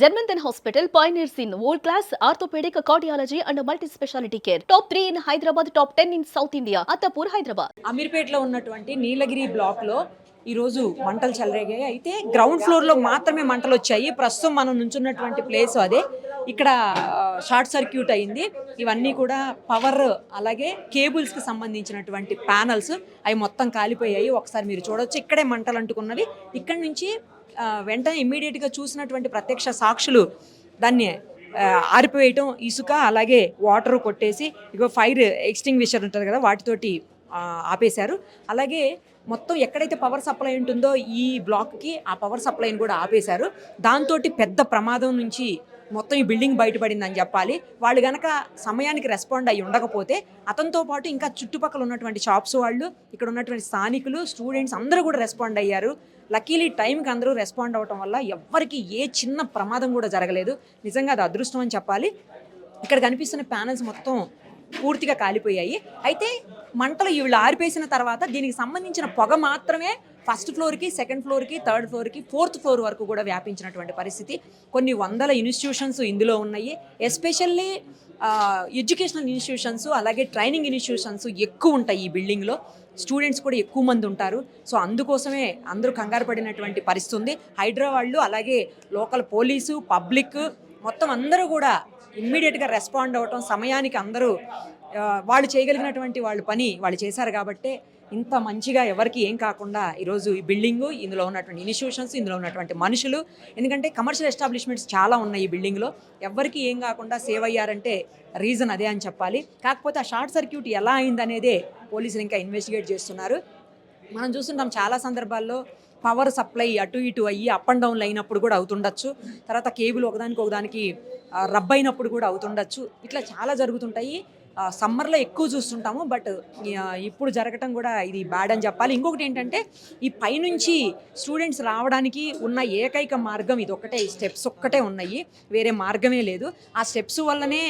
Janmanthan Hospital pioneers in world-class orthopedic cardiology and multi-specialty care. Top 3 in Hyderabad, top 10 in South India. Attapur, Hyderabad. అమీర్పేటలో ఉన్నటువంటి నీలగిరి బ్లాక్లో ఈరోజు మంటలు చెలరేగాయి. అయితే గ్రౌండ్ ఫ్లోర్లో మాత్రమే మంటలు వచ్చాయి. ప్రస్తుతం మనం నుంచున్నటువంటి ప్లేస్ అదే. ఇక్కడ షార్ట్ సర్క్యూట్ అయింది. ఇవన్నీ కూడా పవర్ అలాగే కేబుల్స్కి సంబంధించినటువంటి ప్యానల్స్ అవి మొత్తం కాలిపోయాయి. ఒకసారి మీరు చూడొచ్చు, ఇక్కడే మంటలు అంటుకున్నవి. ఇక్కడి నుంచి వెంటనే ఇమ్మీడియట్గా చూసినటువంటి ప్రత్యక్ష సాక్షులు దాన్ని ఆరిపోయటం, ఇసుక అలాగే వాటర్ కొట్టేసి ఇగో ఫైర్ ఎక్స్టింగ్విషర్ ఉంటుంది కదా వాటితోటి ఆపేశారు. అలాగే మొత్తం ఎక్కడైతే పవర్ సప్లై ఉంటుందో ఈ బ్లాక్కి ఆ పవర్ సప్లైని కూడా ఆపేశారు. దాంతో పెద్ద ప్రమాదం నుంచి మొత్తం ఈ బిల్డింగ్ బయటపడిందని చెప్పాలి. వాళ్ళు గనక సమయానికి రెస్పాండ్ అయ్యి ఉండకపోతే అతనితో పాటు ఇంకా చుట్టుపక్కల ఉన్నటువంటి షాప్స్ వాళ్ళు, ఇక్కడ ఉన్నటువంటి స్థానికులు, స్టూడెంట్స్ అందరూ కూడా రెస్పాండ్ అయ్యారు. లక్కీలీ టైంకి అందరూ రెస్పాండ్ అవ్వటం వల్ల ఎవ్వరికి ఏ చిన్న ప్రమాదం కూడా జరగలేదు. నిజంగా అది అదృష్టం అని చెప్పాలి. ఇక్కడ కనిపిస్తున్న ప్యానల్స్ మొత్తం పూర్తిగా కాలిపోయాయి. అయితే మంటలు వీళ్ళు ఆరిపేసిన తర్వాత దీనికి సంబంధించిన పొగ మాత్రమే ఫస్ట్ ఫ్లోర్కి, సెకండ్ ఫ్లోర్కి, థర్డ్ ఫ్లోర్కి, ఫోర్త్ ఫ్లోర్ వరకు కూడా వ్యాపించినటువంటి పరిస్థితి. కొన్ని వందల ఇన్స్టిట్యూషన్స్ ఇందులో ఉన్నాయి. ఎస్పెషల్లీ ఎడ్యుకేషనల్ ఇన్స్టిట్యూషన్స్ అలాగే ట్రైనింగ్ ఇన్స్టిట్యూషన్స్ ఎక్కువ ఉంటాయి ఈ బిల్డింగ్లో. స్టూడెంట్స్ కూడా ఎక్కువ మంది ఉంటారు. సో అందుకోసమే అందరూ కంగారు పడినటువంటి పరిస్థితి ఉంది. హైదరాబాద్లో అలాగే లోకల్ పోలీసు, పబ్లిక్ మొత్తం అందరూ కూడా ఇమ్మీడియట్గా రెస్పాండ్ అవ్వటం, సమయానికి అందరూ వాళ్ళు చేయగలిగినటువంటి వాళ్ళ పని వాళ్ళు చేశారు. కాబట్టి ఇంత మంచిగా ఎవరికి ఏం కాకుండా ఈరోజు ఈ బిల్డింగు, ఇందులో ఉన్నటువంటి ఇన్స్టిట్యూషన్స్, ఇందులో ఉన్నటువంటి మనుషులు, ఎందుకంటే కమర్షియల్ ఎస్టాబ్లిష్మెంట్స్ చాలా ఉన్నాయి ఈ బిల్డింగ్లో, ఎవరికి ఏం కాకుండా సేవ్ అయ్యారంటే రీజన్ అదే అని చెప్పాలి. కాకపోతే ఆ షార్ట్ సర్క్యూట్ ఎలా అయిందనేదే పోలీసులు ఇంకా ఇన్వెస్టిగేట్ చేస్తున్నారు. మనం చూస్తుంటాం చాలా సందర్భాల్లో పవర్ సప్లై అటు ఇటు అయ్యి అప్ అండ్ డౌన్లు అయినప్పుడు కూడా అవుతుండొచ్చు. తర్వాత కేబుల్ ఒకదానికి రబ్ అయినప్పుడు కూడా అవుతుండొచ్చు. ఇట్లా చాలా జరుగుతుంటాయి. సమ్మర్లో ఎక్కువ చూస్తుంటాము. బట్ ఇప్పుడు జరగటం కూడా ఇది బ్యాడ్ అని చెప్పాలి. ఇంకొకటి ఏంటంటే ఈ పైనుంచి స్టూడెంట్స్ రావడానికి ఉన్న ఏకైక మార్గం ఇది ఒకటే, ఈ స్టెప్స్ ఒక్కటే ఉన్నాయి, వేరే మార్గమే లేదు. ఆ స్టెప్స్ వల్లనే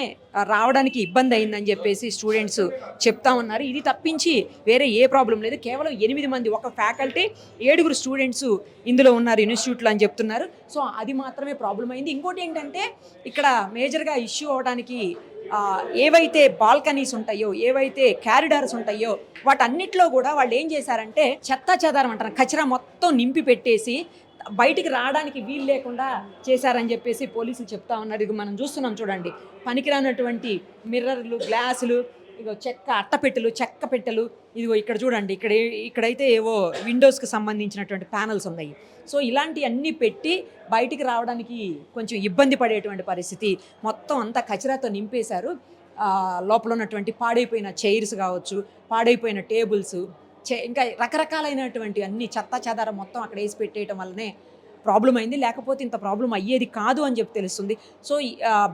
రావడానికి ఇబ్బంది అయిందని చెప్పేసి స్టూడెంట్స్ చెప్తా ఉన్నారు. ఇది తప్పించి వేరే ఏ ప్రాబ్లం లేదు. కేవలం 8 మంది, ఒక ఫ్యాకల్టీ 7 స్టూడెంట్స్ ఇందులో ఉన్నారు ఇన్స్టిట్యూట్లో అని చెప్తున్నారు. సో అది మాత్రమే ప్రాబ్లం అయింది. ఇంకోటి ఏంటంటే ఇక్కడ మేజర్గా ఇష్యూ అవడానికి ఏవైతే బాల్కనీస్ ఉంటాయో, ఏవైతే క్యారిడార్స్ ఉంటాయో వాటన్నిటిలో కూడా వాళ్ళు ఏం చేశారంటే చెత్తా చెదారం అంటారు, కచరా మొత్తం నింపి పెట్టేసి బయటికి రావడానికి వీలు లేకుండా చేశారని చెప్పేసి పోలీసులు చెప్తా ఉన్నారు. ఇది మనం చూస్తున్నాం చూడండి, పనికిరానటువంటి మిర్రర్లు, గ్లాసులు, ఇగో చెక్క పెట్టెలు, ఇదిగో ఇక్కడ చూడండి, ఇక్కడైతే ఏవో విండోస్కి సంబంధించినటువంటి ప్యానల్స్ ఉన్నాయి. సో ఇలాంటివన్నీ పెట్టి బయటికి రావడానికి కొంచెం ఇబ్బంది పడేటువంటి పరిస్థితి. మొత్తం అంతా కచరాతో నింపేశారు. లోపల ఉన్నటువంటి పాడైపోయిన చైర్స్ కావచ్చు, పాడైపోయిన టేబుల్స్, ఇంకా రకరకాలైనటువంటి అన్ని చెత్తా చెదారం మొత్తం అక్కడ వేసి పెట్టేయటం వల్లనే ప్రాబ్లం అయింది. లేకపోతే ఇంత ప్రాబ్లం అయ్యేది కాదు అని చెప్పి తెలుస్తుంది. సో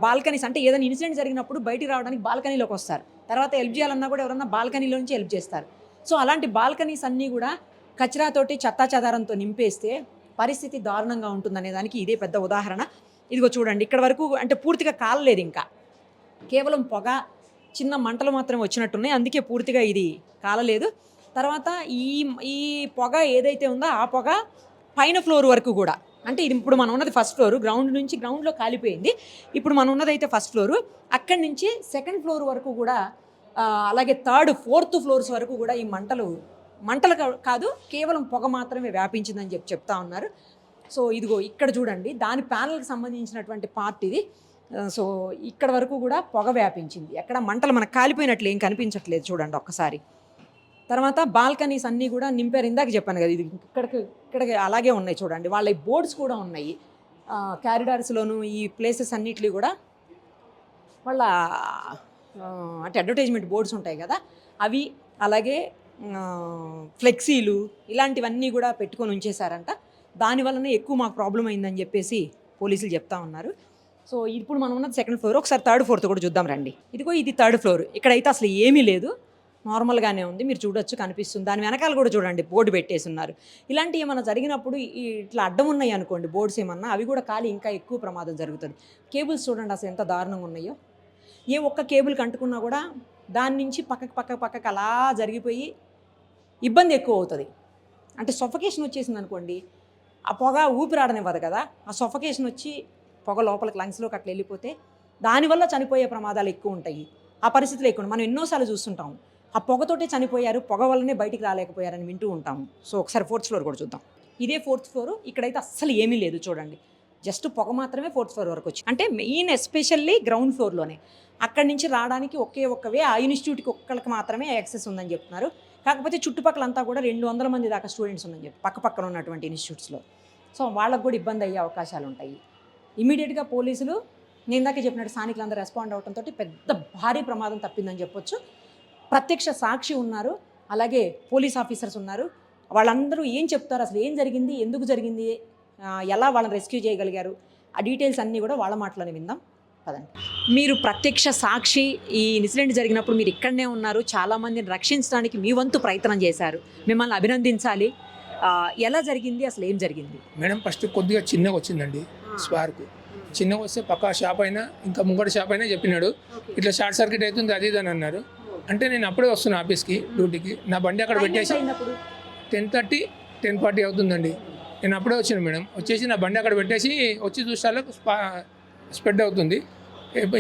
బాల్కనీస్ అంటే ఏదైనా ఇన్సిడెంట్ జరిగినప్పుడు బయటికి రావడానికి బాల్కనీలోకి వస్తారు. తర్వాత హెల్ప్ చేయాలన్నా కూడా ఎవరన్నా బాల్కనీలో నుంచి హెల్ప్ చేస్తారు. సో అలాంటి బాల్కనీస్ అన్నీ కూడా కచరాతోటి, చెత్తా చెదారంతో నింపేస్తే పరిస్థితి దారుణంగా ఉంటుందనే దానికి ఇదే పెద్ద ఉదాహరణ. ఇదిగో చూడండి, ఇక్కడ వరకు అంటే పూర్తిగా కాలలేదు, ఇంకా కేవలం పొగ, చిన్న మంటలు మాత్రమే వచ్చినట్టున్నాయి. అందుకే పూర్తిగా ఇది కాలలేదు. తర్వాత ఈ పొగ ఏదైతే ఉందో ఆ పొగ పైన ఫ్లోర్ వరకు కూడా, అంటే ఇది ఇప్పుడు మనం ఉన్నది ఫస్ట్ ఫ్లోరు, గ్రౌండ్లో కాలిపోయింది. ఇప్పుడు మనం ఉన్నదైతే ఫస్ట్ ఫ్లోరు, అక్కడి నుంచి సెకండ్ ఫ్లోర్ వరకు కూడా, అలాగే థర్డ్, ఫోర్త్ ఫ్లోర్స్ వరకు కూడా ఈ మంటలు కాదు, కేవలం పొగ మాత్రమే వ్యాపించిందని చెప్తా ఉన్నారు. సో ఇదిగో ఇక్కడ చూడండి, దాని ప్యానల్కి సంబంధించినటువంటి పార్ట్ ఇది. సో ఇక్కడ వరకు కూడా పొగ వ్యాపించింది. ఎక్కడ మంటలు మనకు కాలిపోయినట్లు ఏం కనిపించట్లేదు చూడండి ఒక్కసారి. తర్వాత బాల్కనీస్ అన్నీ కూడా నింపారు. ఇందాక చెప్పాను కదా, ఇది ఇక్కడికి అలాగే ఉన్నాయి చూడండి. వాళ్ళ బోర్డ్స్ కూడా ఉన్నాయి క్యారిడార్స్లోను, ఈ ప్లేసెస్ అన్నిటిలో కూడా వాళ్ళ అంటే అడ్వర్టైజ్మెంట్ బోర్డ్స్ ఉంటాయి కదా అవి, అలాగే ఫ్లెక్సీలు, ఇలాంటివన్నీ కూడా పెట్టుకొని ఉంచేశారంట. దానివల్లనే ఎక్కువ మాకు ప్రాబ్లం అయిందని చెప్పేసి పోలీసులు చెప్తా ఉన్నారు. సో ఇప్పుడు మనం ఉన్నది సెకండ్ ఫ్లోర్. ఒకసారి థర్డ్ ఫోర్త్ కూడా చూద్దాం రండి. ఇదిగో ఇది థర్డ్ ఫ్లోర్. ఇక్కడైతే అసలు ఏమీ లేదు, నార్మల్గానే ఉంది, మీరు చూడొచ్చు, కనిపిస్తుంది. దాని వెనకాల కూడా చూడండి బోర్డు పెట్టేసి ఉన్నారు. ఇలాంటివి ఏమన్నా జరిగినప్పుడు ఇట్లా అడ్డం ఉన్నాయి అనుకోండి బోర్డ్స్ ఏమన్నా, అవి కూడా కాలి ఇంకా ఎక్కువ ప్రమాదం జరుగుతుంది. కేబుల్స్ చూడండి అసలు ఎంత దారుణంగా ఉన్నాయో. ఏ ఒక్క కేబుల్ కంటుకున్నా కూడా దాని నుంచి పక్కకు అలా జరిగిపోయి ఇబ్బంది ఎక్కువ అవుతుంది. అంటే సఫకేషన్ వచ్చేసింది అనుకోండి, ఆ పొగ ఊపిరాడనివ్వదు కదా, ఆ సఫకేషన్ వచ్చి పొగ లోపలికి లంగ్స్లోకి అట్లా వెళ్ళిపోతే దానివల్ల చనిపోయే ప్రమాదాలు ఎక్కువ ఉంటాయి. ఆ పరిస్థితులు ఎక్కువ మనం ఎన్నోసార్లు చూస్తుంటాం. ఆ పొగతోటే చనిపోయారు, పొగ వల్లనే బయటికి రాలేకపోయారని వింటూ ఉంటాము. సో ఒకసారి 4th ఫ్లోర్ కూడా చూద్దాం. ఇదే 4th ఫ్లోర్. ఇక్కడైతే అస్సలు ఏమీ లేదు చూడండి. జస్ట్ పొగ మాత్రమే 4th ఫ్లోర్ వరకు వచ్చి, అంటే మెయిన్ ఎస్పెషల్లీ గ్రౌండ్ ఫ్లోర్లోనే. అక్కడి నుంచి రావడానికి ఒకే ఒక్కవే ఆ ఇన్స్టిట్యూట్కి ఒక్కరికి మాత్రమే యాక్సెస్ ఉందని చెప్తున్నారు. కాకపోతే చుట్టుపక్కలంతా కూడా 200 మంది దాకా స్టూడెంట్స్ ఉందని చెప్పి పక్కన ఉన్నటువంటి ఇన్స్టిట్యూట్స్లో. సో వాళ్ళకు కూడా ఇబ్బంది అయ్యే అవకాశాలు ఉంటాయి. ఇమీడియట్గా పోలీసులు నేను ఇందాకే చెప్పినట్టు స్థానికులందరూ రెస్పాండ్ అవడంతో పెద్ద భారీ ప్రమాదం తప్పిందని చెప్పొచ్చు. ప్రత్యక్ష సాక్షి ఉన్నారు, అలాగే పోలీస్ ఆఫీసర్స్ ఉన్నారు. వాళ్ళందరూ ఏం చెప్తారు, అసలు ఏం జరిగింది, ఎందుకు జరిగింది, ఎలా వాళ్ళని రెస్క్యూ చేయగలిగారు, ఆ డీటెయిల్స్ అన్నీ కూడా వాళ్ళ మాటలోనే విందాం పదండి. మీరు ప్రత్యక్ష సాక్షి, ఈ ఇన్సిడెంట్ జరిగినప్పుడు మీరు ఇక్కడనే ఉన్నారు, చాలామందిని రక్షించడానికి మీ వంతు ప్రయత్నం చేశారు, మిమ్మల్ని అభినందించాలి. ఎలా జరిగింది, అసలు ఏం జరిగింది? మేడం ఫస్ట్ కొద్దిగా చిన్నగా వచ్చిందండి స్పార్క్. చిన్నగా వస్తే పక్క షాప్ అయినా ఇంకా ముంగటి షాప్ అయినా చెప్పినాడు ఇట్లా షార్ట్ సర్క్యూట్ అవుతుంది అది అని అన్నారు. అంటే నేను అప్పుడే వస్తున్నా ఆఫీస్కి డ్యూటీకి, నా బండి అక్కడ పెట్టేసి 10:30 10:40 అవుతుందండి. నేను అప్పుడే వచ్చాను మేడం. వచ్చేసి నా బండి అక్కడ పెట్టేసి వచ్చి చూసాలకు స్ప్రెడ్ అవుతుంది.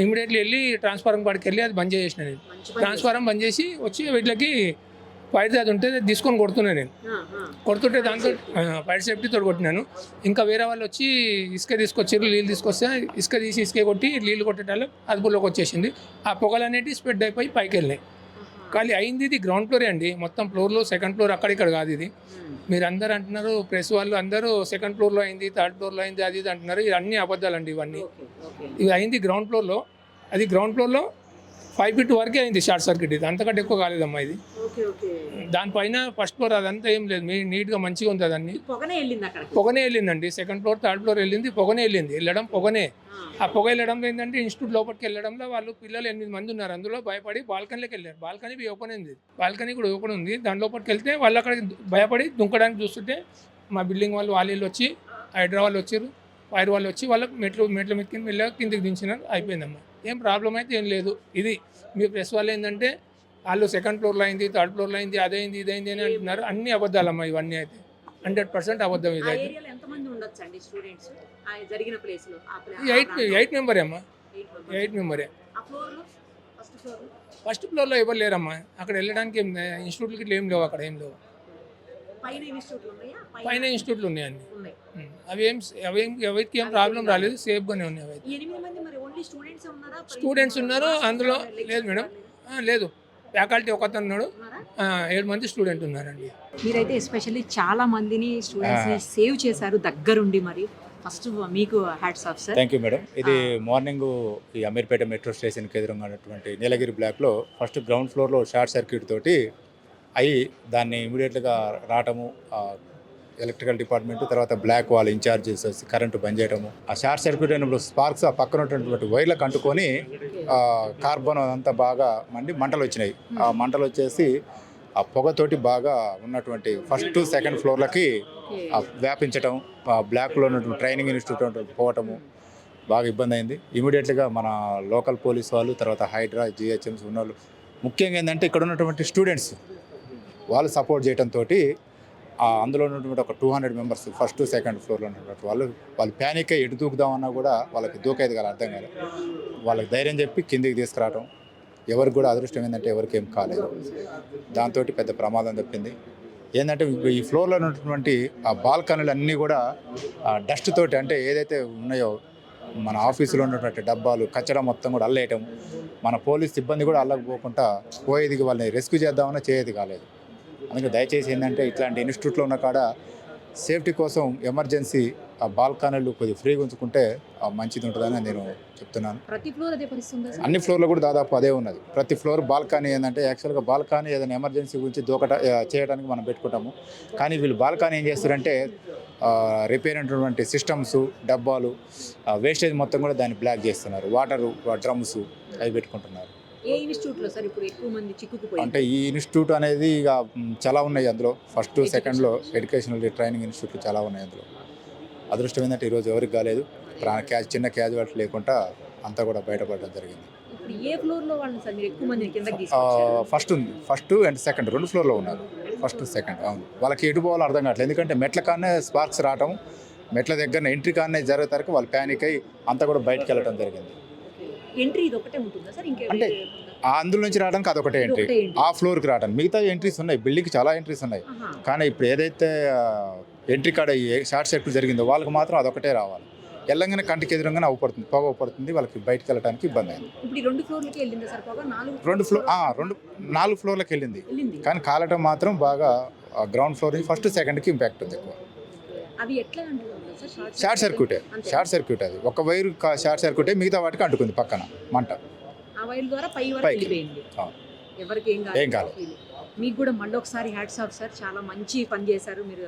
ఇమీడియట్లీ వెళ్ళి ట్రాన్స్ఫారం కాడికి వెళ్ళి అది బంద్ చేసేసిన నేను. ట్రాన్స్ఫారం బంద్ చేసి వచ్చి వీటికి ఫైర్ అది ఉంటే తీసుకొని కొడుతున్నాను నేను. కొడుతుంటే దాంతో ఫైర్ సేఫ్టీతో కొట్టినాను. ఇంకా వేరే వాళ్ళు వచ్చి ఇసుక తీసుకొచ్చారు, నీళ్ళు తీసుకొస్తే ఇసుక తీసి ఇసుక కొట్టి నీళ్ళు కొట్టేటాళ్ళు అదుపులోకి వచ్చేసింది. ఆ పొగలు అనేవి స్ప్రెడ్ అయిపోయి పైకి వెళ్ళినాయి. కానీ అయింది ఇది గ్రౌండ్ ఫ్లోరే అండి, మొత్తం ఫ్లోర్లో 2nd ఫ్లోర్ అక్కడిక్కడ కాదు ఇది. మీరు అందరూ అంటున్నారు, ప్రెస్ వాళ్ళు అందరూ 2nd ఫ్లోర్లో అయింది, 3rd ఫ్లోర్లో అయింది అది ఇది అంటున్నారు. ఇది అన్ని అబద్ధాలండి ఇవన్నీ. ఇది అయింది గ్రౌండ్ ఫ్లోర్లో. అది గ్రౌండ్ ఫ్లోర్లో 5 feet వరకే అయింది షార్ట్ సర్క్యూట్. ఇది అంతకంటే ఎక్కువ కాలేదమ్మా ఇది. దానిపైన 1st ఫ్లోర్ అదంతా ఏం లేదు, నీట్గా మంచిగా ఉంది. అదన్నీ పొగనే వెళ్ళిందండి. 2nd ఫ్లోర్ 3rd ఫ్లోర్ వెళ్ళింది, పొగనే వెళ్ళింది. వెళ్ళడం పొగనే. ఆ పొగ వెళ్ళడంలో ఏంటంటే ఇన్స్టిట్యూట్ లోపలికి వెళ్ళడంలో వాళ్ళు పిల్లలు 8 మంది ఉన్నారు, అందులో భయపడి బాల్కనీలోకి వెళ్ళారు. బాల్కనీ ఓపెన్ ఉంది, బాల్కనీ కూడా ఓపెన్ ఉంది. దాని లోపలికి వెళ్తే వాళ్ళు అక్కడ భయపడి దుంకడానికి చూస్తుంటే మా బిల్డింగ్ వాళ్ళు వచ్చి హైడ్రా వాళ్ళు వచ్చారు, ఫైర్ వాళ్ళు వచ్చి వాళ్ళకి మెట్ల మెక్కి వెళ్ళి కిందికి దించినారు. అయిపోయిందమ్మా, ఏం ప్రాబ్లం అయితే ఏం లేదు. ఇది మీ ప్రెస్ వాళ్ళు ఏంటంటే వాళ్ళు 2nd ఫ్లోర్లో అయింది, 3rd ఫ్లోర్లో అయింది, అదైంది ఇదైంది అని అంటున్నారు. అన్ని అబద్ధాలమ్మా ఇవన్నీ. అయితే 100% అబద్ధం. ఇది అయితే 8 మెంబరే అమ్మా, 8 మెంబరే. 1st ఫ్లోర్లో ఎవరు లేరమ్మా. అక్కడ వెళ్ళడానికి ఇన్స్టిట్యూట్లకి ఇట్లా ఏం లేవు, అక్కడ ఏం లేవు. పైన ఇన్స్టిట్యూట్లు ఉన్నాయండి. అవేం ఎవరికి ఏం ప్రాబ్లం రాలేదు, సేఫ్గానే ఉన్నాయి. అవి స్టూడెంట్స్ ఉన్నారు అందులో. లేదు మేడం, లేదు, ఫ్యాకల్టీ ఒకతను ఉన్నాడు, 7 మంది స్టూడెంట్ ఉన్నారండి. మీరైతే ఎస్పెషల్లీ చాలా మందిని స్టూడెంట్స్ని సేవ్ చేశారు దగ్గరుండి. మరి ఫస్ట్ మీకు hats off sir. Thank you madam. ఇది మార్నింగ్ ఈ అమీర్పేట మెట్రో స్టేషన్కి ఎదురుగా ఉన్నటువంటి నీలగిరి బ్లాక్లో ఫస్ట్ గ్రౌండ్ ఫ్లోర్లో షార్ట్ సర్క్యూట్ తోటి అయ్యి దాన్ని ఇమీడియట్గా రావటము, ఎలక్ట్రికల్ డిపార్ట్మెంట్ తర్వాత బ్లాక్ వాళ్ళ ఇన్ఛార్జెస్ వచ్చి కరెంటు బంద్ చేయడము. ఆ షార్ట్ సర్క్యూట్ అయినప్పుడు స్పార్క్స్ ఆ పక్కన ఉన్నటువంటి వైర్లకు అంటుకొని కార్బన్ అదంతా బాగా మంటలు వచ్చినాయి. ఆ మంటలు వచ్చేసి ఆ పొగతోటి బాగా ఉన్నటువంటి 1st 2nd ఫ్లోర్లకి వ్యాపించటం, బ్లాక్లో ఉన్నటువంటి ట్రైనింగ్ ఇన్స్టిట్యూట్ పోవటము బాగా ఇబ్బంది అయింది. ఇమీడియట్గా మన లోకల్ పోలీస్ వాళ్ళు తర్వాత హైడ్రా జిహెచ్ఎంసీ ఉన్న వాళ్ళు, ముఖ్యంగా ఏంటంటే ఇక్కడ ఉన్నటువంటి స్టూడెంట్స్ వాళ్ళు సపోర్ట్ చేయడంతో అందులో ఉన్నటువంటి ఒక 200 మెంబర్స్ 1st 2nd ఫ్లోర్లో ఉన్నటువంటి వాళ్ళు ప్యానిక్ అయ్యి ఎటు దూకుదామన్నా కూడా వాళ్ళకి దూకేది కదా అర్థం కాదు. వాళ్ళకి ధైర్యం చెప్పి కిందికి తీసుకురావడం. ఎవరికి కూడా అదృష్టం ఏంటంటే ఎవరికి ఏం కాలేదు. దాంతో పెద్ద ప్రమాదం తప్పింది. ఏంటంటే ఈ ఫ్లోర్లో ఉన్నటువంటి ఆ బాల్కనీలు అన్నీ కూడా డస్ట్ తోటి, అంటే ఏదైతే ఉన్నాయో మన ఆఫీసులో ఉన్నటువంటి డబ్బాలు కచ్చడం మొత్తం కూడా అల్లేయటం. మన పోలీస్ సిబ్బంది కూడా అల్లకపోకుండా పోయేది, వాళ్ళని రెస్క్యూ చేద్దామన్నా చేయది కాలేదు. అందుకే దయచేసి ఏంటంటే ఇట్లాంటి ఇన్స్టిట్యూట్లో ఉన్న కాడ సేఫ్టీ కోసం ఎమర్జెన్సీ ఆ బాల్కనీలు కొద్దిగా ఫ్రీగా ఉంచుకుంటే మంచిది ఉంటుందని నేను చెప్తున్నాను. ప్రతి ఫ్లోర్ అదే పరిస్థితి, అన్ని ఫ్లోర్లో కూడా దాదాపు అదే ఉన్నది. ప్రతి ఫ్లోర్ బాల్కనీ ఏంటంటే యాక్చువల్గా బాల్కనీ ఏదైనా ఎమర్జెన్సీ గురించి చేయడానికి మనం పెట్టుకుంటాము. కానీ వీళ్ళు బాల్కనీ ఏం చేస్తారంటే రిపేర్ అయినటువంటి సిస్టమ్స్, డబ్బాలు, వేస్టేజ్ మొత్తం కూడా దాన్ని బ్లాక్ చేస్తున్నారు. వాటరు, డ్రమ్స్ అవి పెట్టుకుంటున్నారు. ఏ ఇన్స్టిట్యూట్లో సార్ ఇప్పుడు ఎక్కువ మంది చిక్కుకుపోయారు? అంటే ఈ ఇన్స్టిట్యూట్ అనేది ఇక చాలా ఉన్నాయి అందులో. 1st 2nd ఎడ్యుకేషనల్ ట్రైనింగ్ ఇన్స్టిట్యూట్లు చాలా ఉన్నాయి అందులో. అదృష్టం ఏంటంటే ఈరోజు ఎవరికి కాలేదు, చిన్న క్యాజువాలిటీ లేకుండా అంతా కూడా బయటపడడం జరిగింది. ఏ ఫ్లోర్లో వాళ్ళు సార్ మీరు ఎక్కువ మంది కిందకి తీసుకొచ్చారు? ఫస్ట్ ఉంది, 1st and 2nd 2 ఫ్లోర్లో ఉన్నారు. 1st 2nd అవును. వాళ్ళకి ఎటు పోవాలో అర్థం కావట్లేదు, ఎందుకంటే మెట్ల కానే స్పార్క్స్ రావటం, మెట్ల దగ్గర ఎంట్రీ కానీ జరుగుతారు వాళ్ళు ప్యానిక్ అయ్యి అంతా కూడా బయటకు వెళ్ళడం జరిగింది. ఎంట్రీ ఇది ఒకటే ఉంటుందా సార్? అంటే అందులో నుంచి రావడానికి అదొకటే ఎంట్రీ, ఆ ఫ్లోర్కి రావడానికి. మిగతా ఎంట్రీస్ ఉన్నాయి, బిల్డింగ్కి చాలా ఎంట్రీస్ ఉన్నాయి. కానీ ఇప్పుడు ఏదైతే ఎంట్రీ కాడ షార్ట్ సర్క్యూట్ జరిగిందో వాళ్ళకి మాత్రం అదొకటే రావాలి. వెళ్ళంగానే కంటికి ఎదురుగానే అవుపడుతుంది, పొగ అవుపడుతుంది, వాళ్ళకి బయటకు వెళ్ళడానికి ఇబ్బంది అయింది. ఇప్పుడు ఈ 2 ఫ్లోర్లకి వెళ్ళిందా సార్ పొగ? 4 ఫ్లోర్లకు వెళ్ళింది, కానీ కాలటం మాత్రం బాగా గ్రౌండ్ ఫ్లోర్ నుంచి ఫస్ట్ సెకండ్కి ఇంపాక్ట్ ఉంది ఎక్కువ. అవి ఎట్లా అంటున్నారు సార్? షార్ట్ సర్క్యూట్ అది ఒక వైర్ షార్ట్ సర్క్యూటే, మిగతా వాటికి అంటుకుంది పక్కన మంట. ఆ వైర్ ద్వారా పై వరకు పైకి. వెళ్ళిపోయింది. ఎవరికి ఏం కాలేదు. మీకు కూడా మళ్ళీ ఒకసారి హ్యాట్స్ ఆఫ్ సార్, చాలా మంచి పని చేశారు మీరు.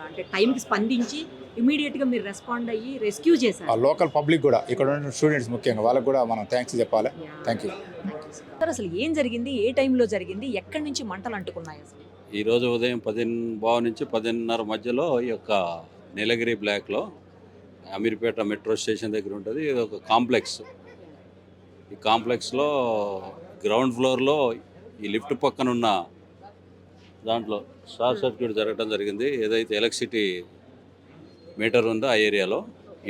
అంటే టైంకి స్పందించి ఇమీడియట్గా మీరు రెస్పాండ్ అయ్యి రెస్క్యూ చేశారు. ఆ లోకల్ పబ్లిక్ కూడా, ఇక్కడ ఉన్న స్టూడెంట్స్ ముఖ్యంగా వాళ్ళకి కూడా మనం థ్యాంక్స్ చెప్పాలి. Thank you sir. అసలు ఏం జరిగింది, ఏ టైంలో జరిగింది, ఎక్కడి నుంచి మంటలు అంటుకున్నాయి అసలు? ఈరోజు ఉదయం 10:15 నుంచి 10:30 మధ్యలో ఈ యొక్క నీలగిరి బ్లాక్లో అమీర్పేట మెట్రో స్టేషన్ దగ్గర ఉంటుంది. ఇది ఒక కాంప్లెక్స్. ఈ కాంప్లెక్స్లో గ్రౌండ్ ఫ్లోర్లో ఈ లిఫ్ట్ పక్కన ఉన్న దాంట్లో షార్ట్ సర్క్యూట్ జరగడం జరిగింది. ఏదైతే ఎలక్ట్రిసిటీ మీటర్ ఉందో ఆ ఏరియాలో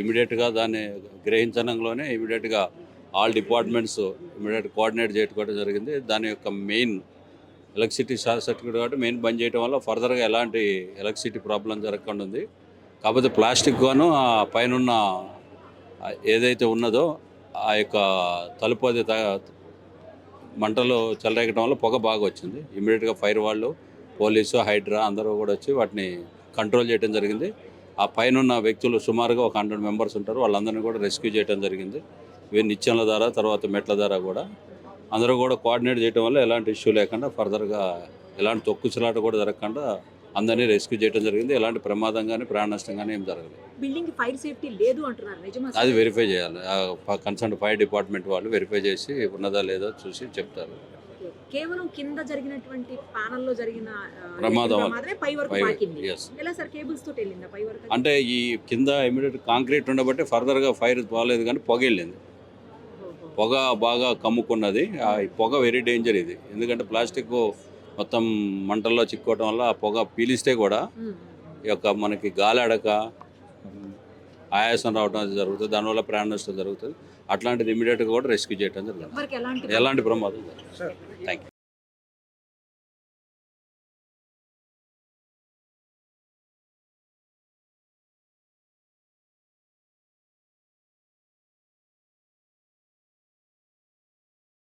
ఇమీడియట్గా దాన్ని గ్రహించడంలోనే ఇమీడియట్గా ఆల్ డిపార్ట్మెంట్స్ ఇమీడియట్ కోఆర్డినేట్ చేయడం జరిగింది. దాని యొక్క మెయిన్ ఎలక్ట్రిసిటీ షార్ట్ సర్క్యూట్ కాబట్టి మెయిన్ బంద్ చేయడం వల్ల ఫర్దర్గా ఎలాంటి ఎలక్ట్రిసిటీ ప్రాబ్లం జరగకుండా ఉంది. కాకపోతే ప్లాస్టిక్ గాను ఆ పైన ఏదైతే ఉన్నదో ఆ యొక్క తలుపు అది మంటలు చెలరేగడం వల్ల పొగ బాగా వచ్చింది. ఇమీడియట్గా ఫైర్ వాళ్ళు, పోలీసు, హైడ్రా అందరూ కూడా వచ్చి వాటిని కంట్రోల్ చేయడం జరిగింది. ఆ పైన ఉన్న వ్యక్తులు సుమారుగా ఒక 100 మెంబర్స్ ఉంటారు, వాళ్ళందరినీ కూడా రెస్క్యూ చేయడం జరిగింది. ఇవి నిచ్చెనల ద్వారా తర్వాత మెట్ల ద్వారా కూడా అందరూ కూడా కోఆర్డినేట్ చేయడం వల్ల ఎలాంటి ఇష్యూ లేకుండా ఫర్దర్గా ఎలాంటి తొక్కుసలాట కూడా జరగకుండా అందరినీ రెస్క్యూ చేయడం జరిగింది. ఎలాంటి ప్రమాదం కానీ ప్రాణ నష్టం కానీ ఏం జరగలేదు. బిల్డింగ్ ఫైర్ సేఫ్టీ లేదు అంటున్నారు, నిజమా? అది వెరిఫై చేయాలి. కన్సర్న్ ఫైర్ డిపార్ట్మెంట్ వాళ్ళు వెరిఫై చేసి ఉన్నదా లేదో చూసి చెప్తారు. కేవలం కింద జరిగినటువంటి ప్యానల్లో జరిగిన ప్రమాదం పై వరకు పాకింది. yes. ఎలా సార్ కేబుల్స్ తోటి వెళ్ళిందా పై వరకు? అంటే ఈ కింద ఇమీడియట్ కాంక్రీట్ ఉండబట్టి ఫర్దర్గా ఫైర్ పోలేదు, కానీ పొగ వెళ్ళింది. పొగ బాగా కమ్ముకున్నది. ఆ పొగ వెరీ డేంజర్ ఇది, ఎందుకంటే ప్లాస్టిక్ మొత్తం మంటల్లో చిక్కోవటం వల్ల ఆ పొగ పీలిస్తే కూడా ఈ యొక్క మనకి గాలి అడక ఆయాసం రావడం జరుగుతుంది, దానివల్ల ప్రాణ నష్టం జరుగుతుంది. అట్లాంటిది ఇమీడియట్గా కూడా రెస్క్యూ చేయడం జరుగుతుంది. ఎలాంటి ప్రమాదం జరుగుతుంది. Thank you.